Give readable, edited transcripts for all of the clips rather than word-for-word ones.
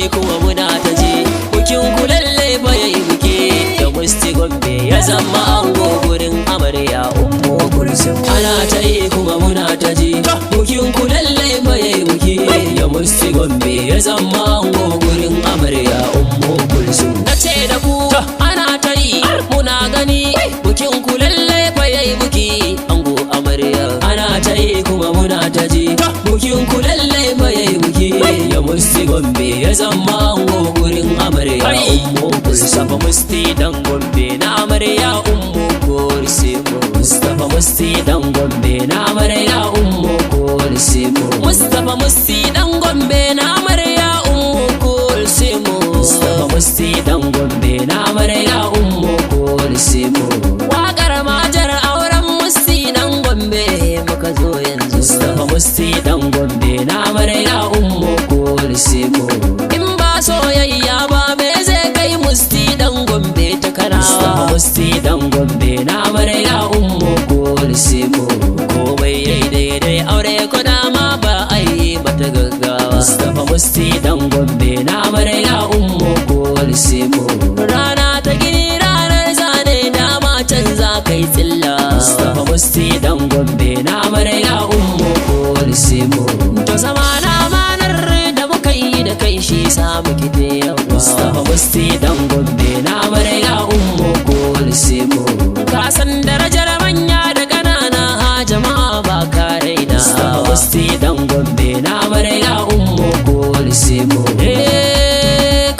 yi kuma muna ta ji bukin ku lalle fa yayi buke da Musti Gombe ya zama ango gurin amarya Ummu Kulsum. Ana ta yi kuma muna ta ji bukin ku lalle fa yayi buke da Musti Gombe ya zama ango gurin amarya Ummu Kulsum. Nace da ku ana ta yi muna gani bukin ku lalle fa yayi buke ango amarya. Ana ta yi kuma muna ta ji bukin ku lalle fa yayi buke ya Musti Gombe ya zama ango gurin amarya Ummu Kulsum. Musti dan Gombe na amarya Ummu Kulsum. Mustafa Musti dan Gombe na amarya Ummu Kulsum. Mustafa Musti dan Gombe na amarya Ummu Kulsum. Mustafa Musti dan Gombe na amarya Ummu Kulsum. Waƙar majar auren Musti dan Gombe muka zo yanzu. Mustafa Musti dan Gombe na amarya Ummu Kulsum. In ba soyayya ba me zai kai Musti dan Gombe ta Kanawa. Mustafa Musti dan Gombe na amarya Ummu Kulsum. Komai yayi daidai aure ko dama ba ai mata gaggawa. Mustafa Musti dan Gombe na amarya Ummu Kulsum. Rana ta gini ranar zane dama canza kai tsilla. Mustafa Musti dan Gombe na amarya Ummu Kulsum. To zamana manar da muka yi da kai shi sa muke da yawa. Mustafa Musti dan Gombe na amarya Ummu Kulsum. Ka san darajar manya da ƙanana ha jama'a ba ka raina. Mustafa Musti dan Gombe na amarya Ummu Kulsum.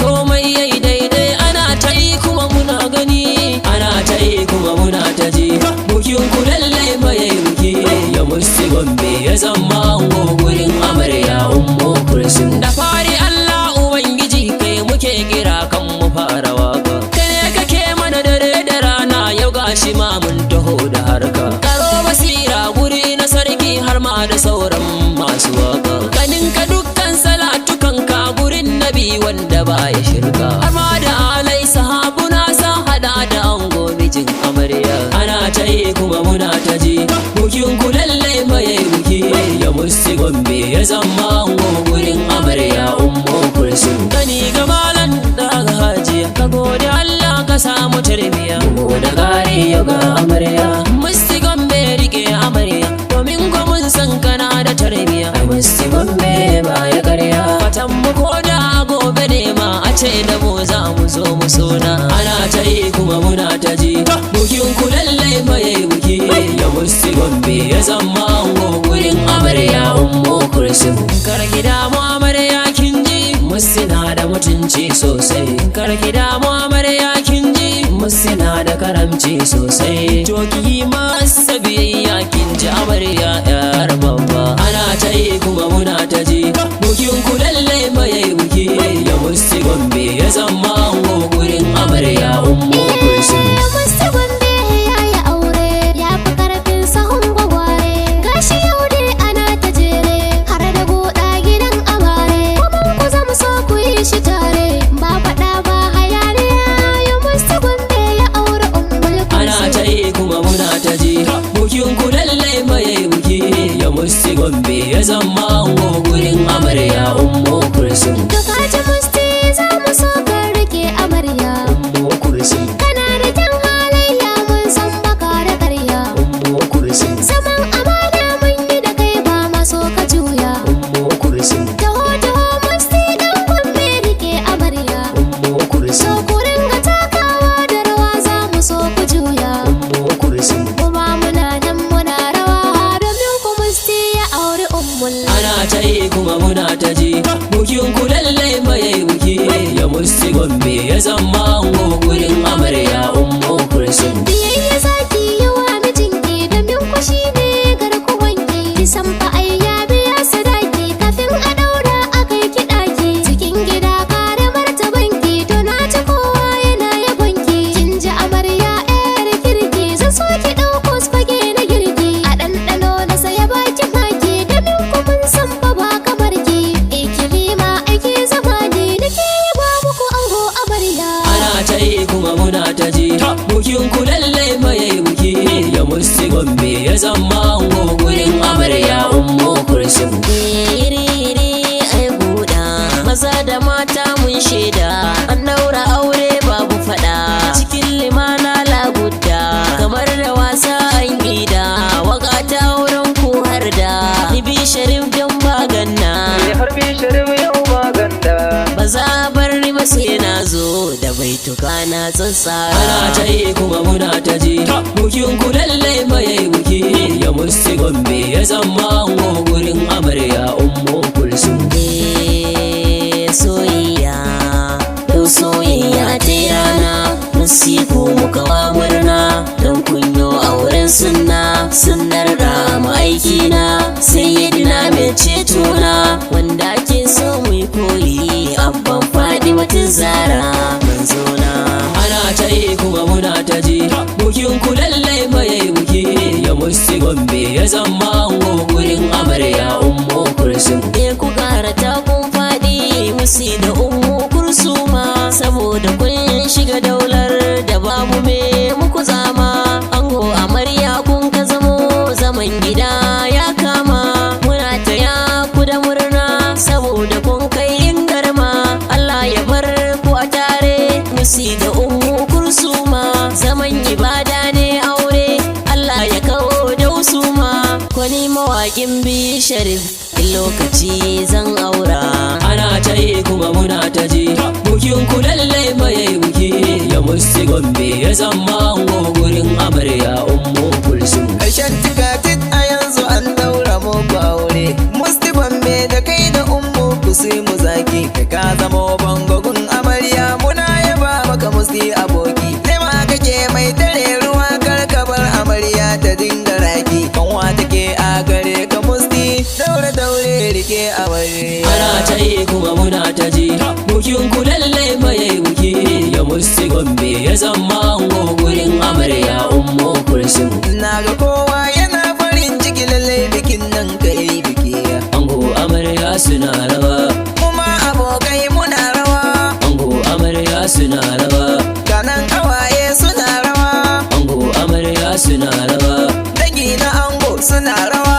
Komai yayi daidai ana ta yi kuma muna gani. Ana ta yi kuma muna ta ji bukin ku lalle fa yayi buki ya Musti Gombe ya zama ango gurin amarya Ummu Kulsum. Da fari Allah Ubangiji kai muke kira kan mu fara waka. Kai ne kake mana dare da rana yau gashi ma mun taho da harka. Karo basira guri na sarki har ma da sauran masu waka. Kanin ka dukkan salatukan ka gurin nabi wanda ba ya shirka. Har ma da alai sahabuna san hada da ango mijin amarya. Ana ta yi kuma muna ta ji bukin ku lalle fa yayi buki ya Musti Gombe ya zama ango gurin amarya Ummu Kulsum. Kani ga malan da hajiya ka gode Allah ka samu tarbiya. Bugu da gari ya ga amarya Musti Gombe rike amarya domin ko mun san kana da tarbiya. Musti Gombe ba ya karya fatan mu ko da gobe ne ma a ce da mu za mu zo mu sona. Ana ta yi kuma muna ta ji bukin ku lalle fa yayi buki ya Musti Gombe ya zama ango gurin amarya Ummu Kulsum. Kar ki damu amarya kin ji Musti na da mutunci sosai. Kar ki damu amarya kin ji Musti na da karamci sosai. To ki masa biyayya kin ji amarya yar babba. Ana ta yi kuma muna ta ji bukin ku lalle fa yayi buki ya Musti Gombe ya zama ango gurin amarya Ummu Kulsum. Musti Gombe ya yi aure ya fi karfin sahun gwagware. Gashi yau dai ana ta jere har da goda gidan amare. Kuma ku zama so ku yi shi tare ba faɗa ba hayaniya. Ya Musti Gombe ya aure Ummul Kulsum. Ana ta yi kuma muna ta ji bukin ku lalle fa yayi buki ya Musti Gombe ya zama ango gurin amarya Ummu Kulsum. To ka ji Musti za mu so ka rike amarya. Ummu Kulsum. Kana da kyan halayya mun san baka da karya. Ummu Kulsum. Zaman amana mun yi da kai ba ma so ka juya. Ummu Kulsum. Taho Musti dan Gombe rike amarya. Ummu Kulsum. So ku ringa takawa da rawa za mu so ku juya. Ummu Kulsum. Kuma muna nan muna rawa domin ku Musti ya auri Ummul. Ana ta yi kuma muna ta ji bukin ku lalle fa yayi buki ya Musti Gombe ya zama ango gurin amarya Ummu Kulsum. Biyayya zaki yi wa mijinki domin ku shi ne garkuwanki. Kisan fa ai ya biya sadaki kafin a daura a kai ki ɗaki. Cikin gida kare martabanki to na ji kowa yana yabonki. Kin ji amarya yar kirki zan so ki ɗauko fage na girki. A ɗanɗano na saya baki maki domin ku mun san fa ba kamar ki. Ikilima aiki zamani nake yaba muku ango amarya. Ana ta yi kuma muna ta ji bukin ku lalle fa yayi buki ya Musti Gombe ya zama ango gurin amarya Ummu Kulsum. Iri ai buɗa maza da mata mu shaida an daura aure babu fada cikin limana lagudda kamar da wasa an gida waka ta auren ku har da Nibi Sharif dan baganna har bi sharif yau maganda ba za a bar ni ba sai na zo da baituka na tsatsara ana ta yi kuma muna ta ji bukin ku lallai mai buki ya musti Gombe ya zama ango gurin amarya ummu kulsum soyayya yau soyayya ta rana musiku muka wa murna don kunyo auren sunnar rama aikina sayyidina mai cetona wanda ake so mu yi koyi abban Fatimatu Zara manzona ana ta yi kuma muna ta ji bukin ku lallai mai buki ya musti Gombe ya zama ango gurin amarya ummu kulsum ku gara ta kun faɗi musi da ummu kursuma saboda kun shiga daular da babu me muku zama ango amarya kun ka zamo zaman gida ya kama muna taya ku da murna saboda kun kai yin garma Allah ya bar ku a tare musi da ummu kursuma zaman ibada ne aure Allah ya kawo da usuma kwani mawaƙin Bi Sharif lokaci zan aura ana ta yi kuma muna ta ji bukin ku lallai mai buki ya musti Gombe ya zama ango gurin amarya ummu kulsum ƙarshen tikatit a yanzu an daura muku aure musti Gombe da kai da ummu kusimu zaki kai ka zama bangogun amarya muna yaba maka musti aboki nema kake mai tare ruwa karkabar amarya ta dinga raki kanwa take a gare ka musti daure rike amarya ana ta yi kuma muna ta ji bukin ku lallai mai buki ya musti Gombe ya zama ango gurin amarya ummu kulsum na ga kowa yana farin ciki lallai bikin nan kai biki ango amarya suna rawa kuma abokai muna rawa ango amarya suna rawa kanan kawaye suna rawa ango amarya suna rawa dangi na ango suna rawa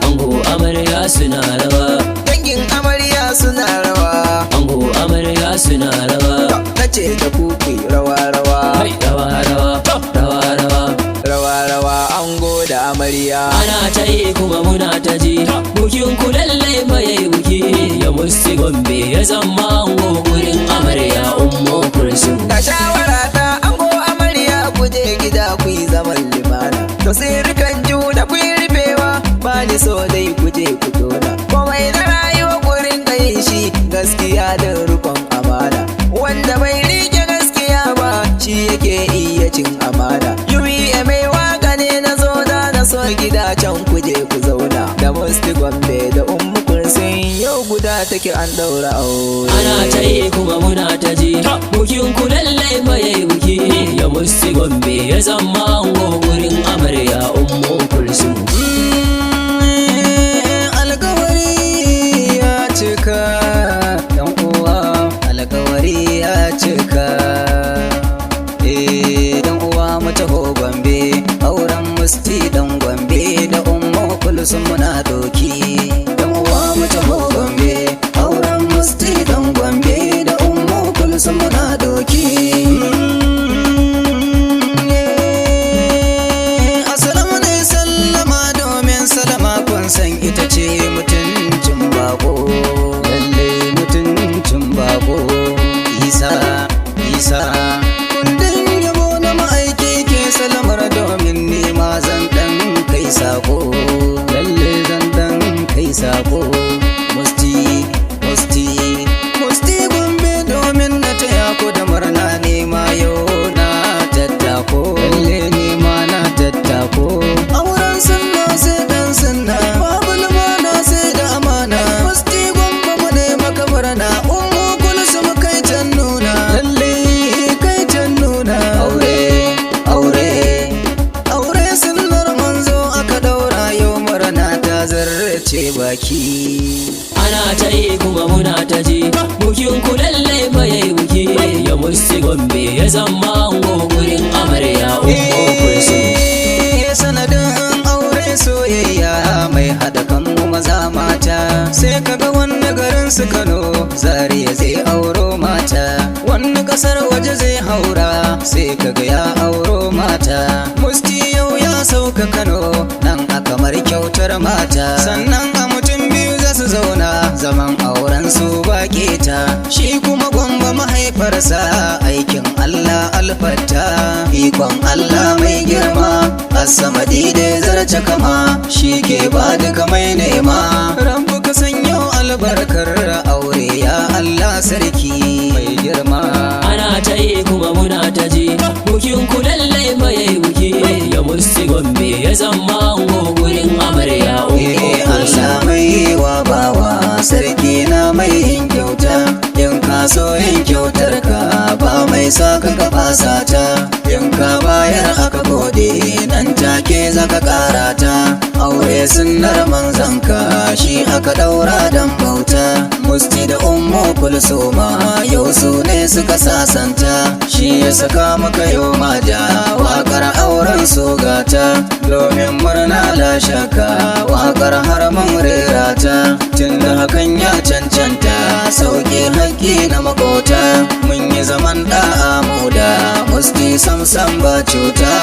ango amarya suna rawa dangin amarya suna rawa ango amarya suna rawa nace da kuke rawa kai rawa ango da amarya ana ta yi kuma muna ta ji bukin ku lallai mai buki ya musti Gombe ya zama ango gurin amarya ummu kulsum da shawara ta ango amarya ku je gida ku yi zaman limana to sirrikan juna ku yi rufewa ba ni so dai ku je ku tona komai na rayuwa gurin yin shi gaskiya da rukun amana wanda bai rike gaskiya ba shi yake iya cin amana UBA mai waka ne na zo da na so gida can ku je ku zauna da musti Gombe da ummu kulsum yau guda take an daura aure ana ta yi kuma muna ta ji bukin ku lallai mai buki ya musti Gombe ya zama ango gurin amarya ummu kulsum alkawari ya cika dan uwa alkawari ya cika dan uwa mu taho Gombe auren musti dan Gombe da ummu kulsum muna doki dan uwa mu taho Gombe auren musti dan Gombe da ummu kulsum muna doki assalamu alaikum sallama domin salama kun san ita ce mutuncin bako lalle mutuncin bako isa kundin yabo na ma'aiki ke salamar domin nema zan dan kai sako lalle zan dan kai sako musti Gombe domin na taya ku da murna nema yau na tattako lalle nema na tattako auren sunna sai dan sunna babu lumana sai da amana musti Gombe mu ne maka murna ummu kulsum kai can nuna lalle kai can nuna aure sunnar manzo aka daura yau murna ta zarce baki ana ta yi kuma muna ta ji bukin ku lallai mai buki ya musti Gombe ya zama ango gurin amarya ummu kulsum sanadin aure soyayya mai haɗa kanmu maza mata sai kaga wani garin su Kano Zaria zai auro mata kasar waje zai haura sai kaga ya auro mata. Musti yau ya sauka Kano nan a kamar kyautar mata. Sannan a mutum biyu za su zauna zaman auren su ba keta. Shi kuma Gombe mahaifarsa aikin Allah alfata. Ikon Allah mai girma As-Samadi da zarce kama shi ke ba duka mai nema. Rabbu ka sanyo albarkar aure ya Allah sarki mai girma. Ana ta yi kuma muna ta ji bukin ku lallai fa yayi buki ya Musti Gombe ya zama ango gurin amarya Allah mai wa bawa sarki na mai yin kyauta. In ka so yin kyautar ka ba mai saka ka fasa ta. In ka bayar aka gode nan take zaka kara ta. Aure sunnar manzanka shi aka daura dan bauta. Musti da Ummu Kulsuma yau su ne suka sasanta. Shi ya saka maka yau maja waƙar auren su gata. Domin murna la shaka waƙar har mun rera ta. Tunda hakan ya cancanta sauke haƙƙi na makota. Mun yi zaman da'a mu da Musti samsam ba cuta.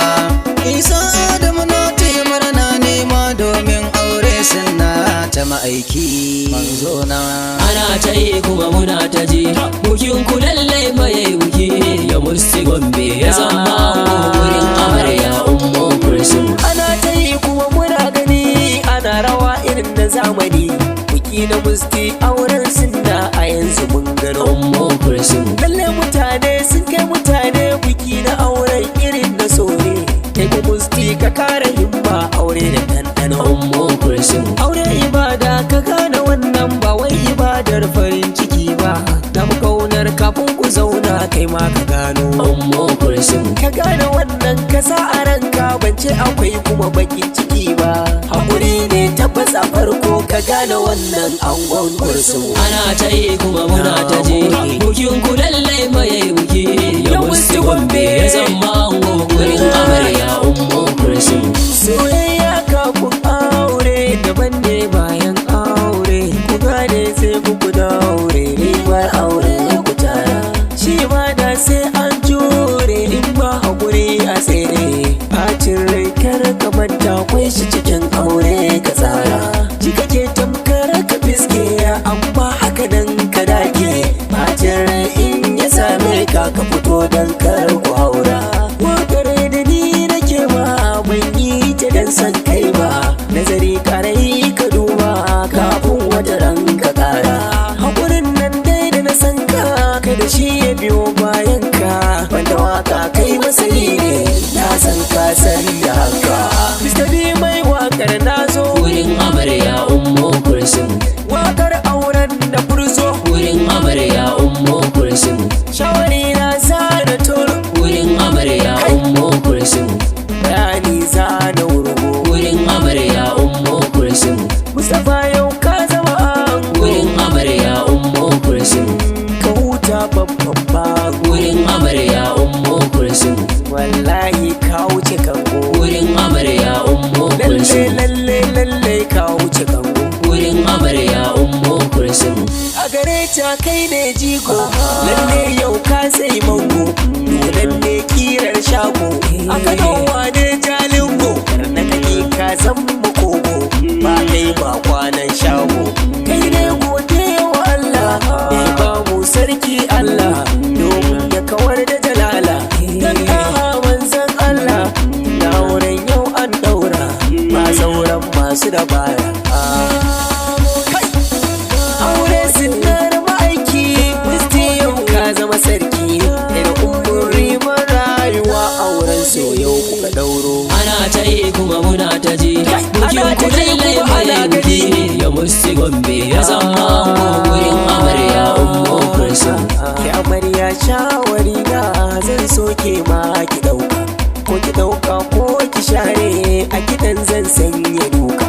Isa Adamu na taimar na nema domin aure sunna ta ma'aiki manzona. Ana ta yi kuma muna ta ji bukin ku lallai fa yayi buki ya Musti Gombe ya zama ango gurin amarya Ummu Kulsum. Ana ta yi kuma muna gani ana rawa irin na zamani. Buki na Musti auren sunna a yanzu mun gano. Ummu Kulsum. Lalle mutane sun kai mutane buki na auren irin na sore. Kai ku Musti ka kare himma aure da ɗanɗano. Ummu Kulsum. Aure ibada ka gane wannan ba wai ibadar farin ciki ba. Dan kaunar kafin ku zauna kai ma ka gano. Ummu Kulsum. Ka gane wannan ka sa a ranka ban ce akwai kuma bakin ciki ba. Hakuri ne tabbas a farko ka gane wannan angon Kulsum. Ana ta yi kuma muna ta ji bukin ku lallai fa yayi buki ya Musti Gombe ya zama ango gurin amarya Ummu Kulsum. Soyayya kafin aure daban ne bayan aure. Ku gane sai ku daure ribar aure ku tara. Shi ma da sai an jure in ba hakuri a tsere. Bacin rai kar ka manta akwai shi cikin aure ka tsara. Ji kake tamkar ka fiske amma haka nan ka dage. Bacin rai in ya same ka ka fito dan kar ku haura. Wakar da ni nake ma ban yi ta dan san kai ba. Nazari karai ka duba kafin wata ran ka kara. Hakurin nan dai da na san ka da shi ya biyo bayan ka. Wanda waka kai masani ne na san ka san da haka. Mr. B mai wakar na zo gurin amarya Ummu Kulsum. wakar auren da furzo. Gurin amarya Ummu Kulsum. Shawari na zana turu Gurin amarya Ummu Kulsum. bayani zana wurgo. Gurin amarya Ummu Kulsum. Mustapha yau ka zama ango. Gurin amarya Ummu Kulsum. Ka huta babban bago. Gurin amarya Ummu Kulsum. Wallahi ka wuce kango. Gurin amarya Ummu Kulsum. Lalle ka wuce kango. Gurin amarya Ummu Kulsum. A gare ta kai ne jigo. Lalle yau ka sai mango. Lalle kirar shago. A kanowa ne jalingo. Na kake ka zan makogo. Ba kai ba kwanan shago. Kai ne gode wa Allah. Mai ba mu sarki Allah. Domin ya kawar da jalala. Dan ɗaha manzan Allah. Na wurin yau an ɗaura. Ba sauran masu dabara. Aure sinar ma'aiki. Musti yau ka zama sarki. Daga umuri rayuwa auren so yau kuka ɗauro. Ana ta yi kuma muna ta ji bukin ku lallai fa yayi buki ya Musti Gombe ya zama ango gurin amarya Ummu Kulsum. Ki amarya shawari na zan so ke ma ki ɗauka. Ko ki ɗauka ko ki share a gidan zan sanya duka.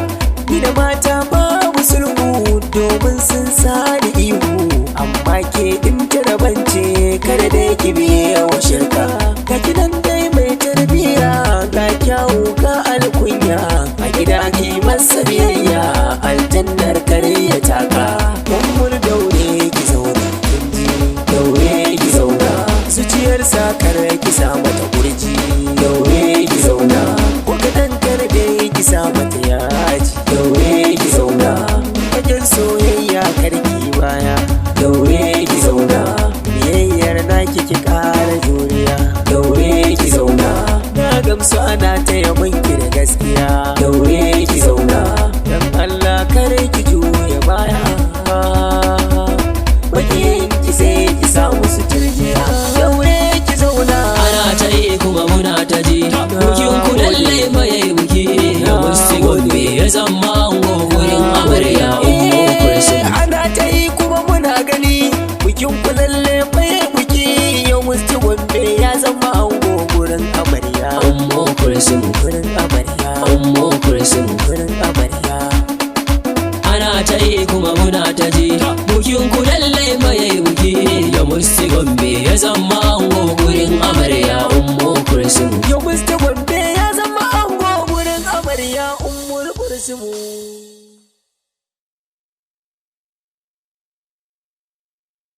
Ni da mata babu sulhu domin sun sani ihu. Amma ke in ta rabance kada dai ki biye wa shirka. Ga gidan dai mai tarbiya ga kyawu ga alkunya. A gida ki masa biyayya aljannar kare ya taka. Ummul daure ki zauna, daure ki zauna. sa mata yaji. Daure ki zauna wajen soyayya karki baya. Daure ki zauna biyayyar naki ki ƙara juriya. Daure ki zauna na gamsu ana taya ki da gaskiya. Daure ki zauna dan Allah kare ki juya baya. Makiyin ki sai ki sa musu turjiya. Daure ki zauna ana ta yi kuma muna ta ji bukin ku lalle fa yayi buki ya musti gombe ya zama ango gurin amarya ummu kulsum. Ana ta yi kuma muna gani bukin ku lalle fa yayi buki ya musti gombe ya zama ango gurin amarya ummu kulsum. gurin amarya ummu kulsum. gurin amarya. ana ta yi kuma muna ta ji bukin ku lalle fa yayi buki ya musti gombe ya zama ango gurin amarya ummu kulsum. Ya musti gombe ya zama ango gurin amarya ummu kulsum.